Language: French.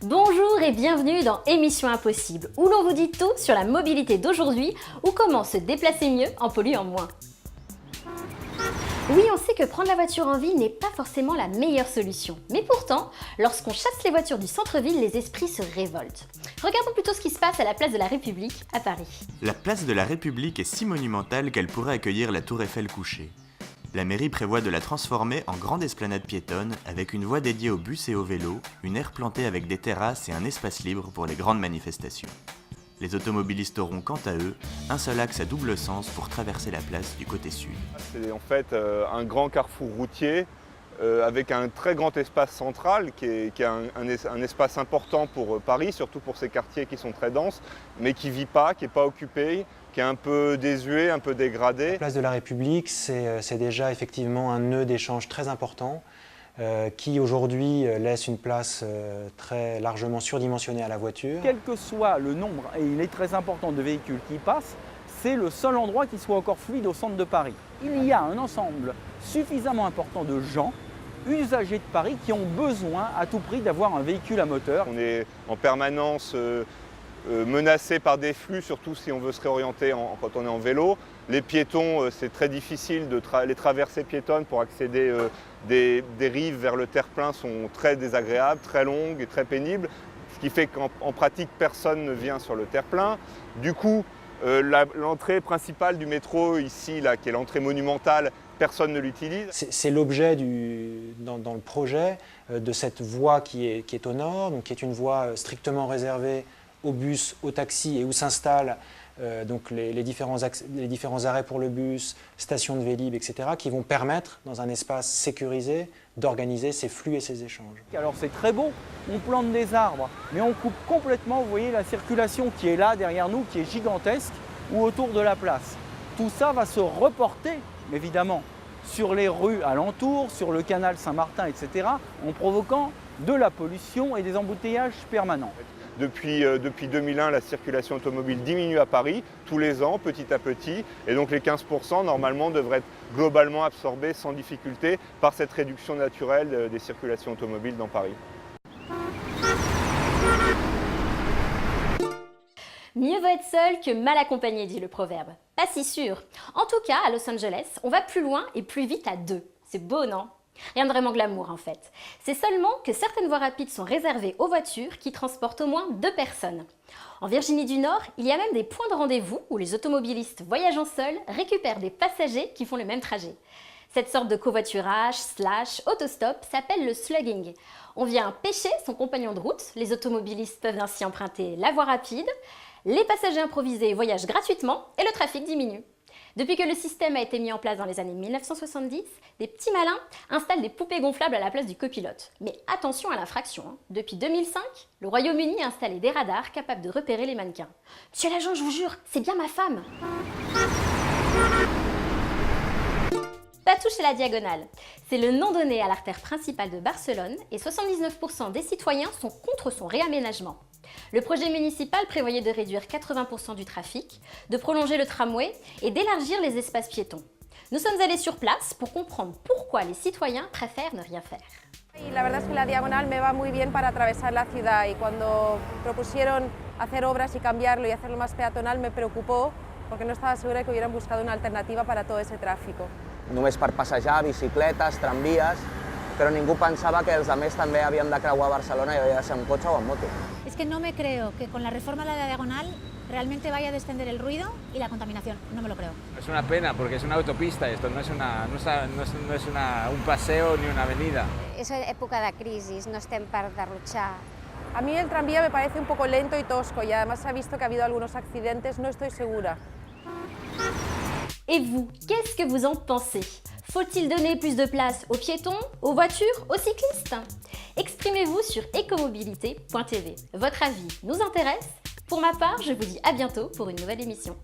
Bonjour et bienvenue dans Émission Impossible, où l'on vous dit tout sur la mobilité d'aujourd'hui ou comment se déplacer mieux en polluant moins. Oui, on sait que prendre la voiture en ville n'est pas forcément la meilleure solution. Mais pourtant, lorsqu'on chasse les voitures du centre-ville, les esprits se révoltent. Regardons plutôt ce qui se passe à la place de la République, à Paris. La place de la République est si monumentale qu'elle pourrait accueillir la Tour Eiffel couchée. La mairie prévoit de la transformer en grande esplanade piétonne avec une voie dédiée aux bus et aux vélos, une aire plantée avec des terrasses et un espace libre pour les grandes manifestations. Les automobilistes auront quant à eux un seul axe à double sens pour traverser la place du côté sud. C'est en fait un grand carrefour routier avec un très grand espace central qui est un espace important pour Paris, surtout pour ces quartiers qui sont très denses, mais qui ne vit pas, qui n'est pas occupé, qui est un peu désuet, un peu dégradé. La place de la République, c'est déjà effectivement un nœud d'échange très important qui aujourd'hui laisse une place très largement surdimensionnée à la voiture. Quel que soit le nombre, et il est très important, de véhicules qui passent, c'est le seul endroit qui soit encore fluide au centre de Paris. Il y a un ensemble suffisamment important de gens, usagers de Paris, qui ont besoin à tout prix d'avoir un véhicule à moteur. On est en permanence menacé par des flux, surtout si on veut se réorienter quand on est en vélo. Les piétons, c'est très difficile, les traversées piétonnes pour accéder des rives vers le terre-plein sont très désagréables, très longues et très pénibles, ce qui fait qu'en pratique, personne ne vient sur le terre-plein. Du coup, l'entrée principale du métro ici, là, qui est l'entrée monumentale, personne ne l'utilise. C'est l'objet dans le projet de cette voie qui est au nord, donc qui est une voie strictement réservée aux bus, aux taxis et où s'installent donc les différents arrêts pour le bus, stations de Vélib, etc., qui vont permettre, dans un espace sécurisé, d'organiser ces flux et ces échanges. Alors c'est très beau, on plante des arbres, mais on coupe complètement, vous voyez, la circulation qui est là derrière nous, qui est gigantesque, ou autour de la place. Tout ça va se reporter, évidemment, sur les rues alentours, sur le canal Saint-Martin, etc., en provoquant de la pollution et des embouteillages permanents. Depuis 2001, la circulation automobile diminue à Paris, tous les ans, petit à petit, et donc les 15% normalement devraient être globalement absorbés sans difficulté par cette réduction naturelle des circulations automobiles dans Paris. Mieux vaut être seul que mal accompagné, dit le proverbe. Pas si sûr. En tout cas, à Los Angeles, on va plus loin et plus vite à deux. C'est beau, non ? Rien de vraiment glamour en fait. C'est seulement que certaines voies rapides sont réservées aux voitures qui transportent au moins 2 personnes. En Virginie du Nord, il y a même des points de rendez-vous où les automobilistes voyageant seuls récupèrent des passagers qui font le même trajet. Cette sorte de covoiturage / autostop s'appelle le slugging. On vient pêcher son compagnon de route, les automobilistes peuvent ainsi emprunter la voie rapide, les passagers improvisés voyagent gratuitement et le trafic diminue. Depuis que le système a été mis en place dans les années 1970, des petits malins installent des poupées gonflables à la place du copilote. Mais attention à l'infraction, hein. Depuis 2005, le Royaume-Uni a installé des radars capables de repérer les mannequins. Monsieur l'agent, je vous jure, c'est bien ma femme. Patou chez la diagonale. C'est le nom donné à l'artère principale de Barcelone et 79% des citoyens sont contre son réaménagement. Le projet municipal prévoyait de réduire 80% du trafic, de prolonger le tramway et d'élargir les espaces piétons. Nous sommes allés sur place pour comprendre pourquoi les citoyens préfèrent ne rien faire. Y la verdad es que la diagonal me va muy bien para atravesar la ciudad y cuando propusieron hacer obras y cambiarlo y hacerlo más peatonal me preocupó porque no estaba segura de que hubieran buscado una alternativa para todo ese tráfico. Només per passejar, bicicletes, tramvies, però ningú pensava que els altres també havien de creuar Barcelona i havia de ser en cotxe o en moto. Es que no me creo que con la reforma de la diagonal realmente vaya a descender el ruido y la contaminación. No me lo creo. Es una pena porque es una autopista esto, no es un paseo ni una avenida. És època de crisi, no estem per derrotxar. A mí el tranvía me parece un poco lento y tosco y además se ha visto que ha habido algunos accidentes, no estoy segura. Et vous, qu'est-ce que vous en pensez ? Faut-il donner plus de place aux piétons, aux voitures, aux cyclistes ? Exprimez-vous sur ecomobilité.tv. Votre avis nous intéresse. Pour ma part, je vous dis à bientôt pour une nouvelle émission.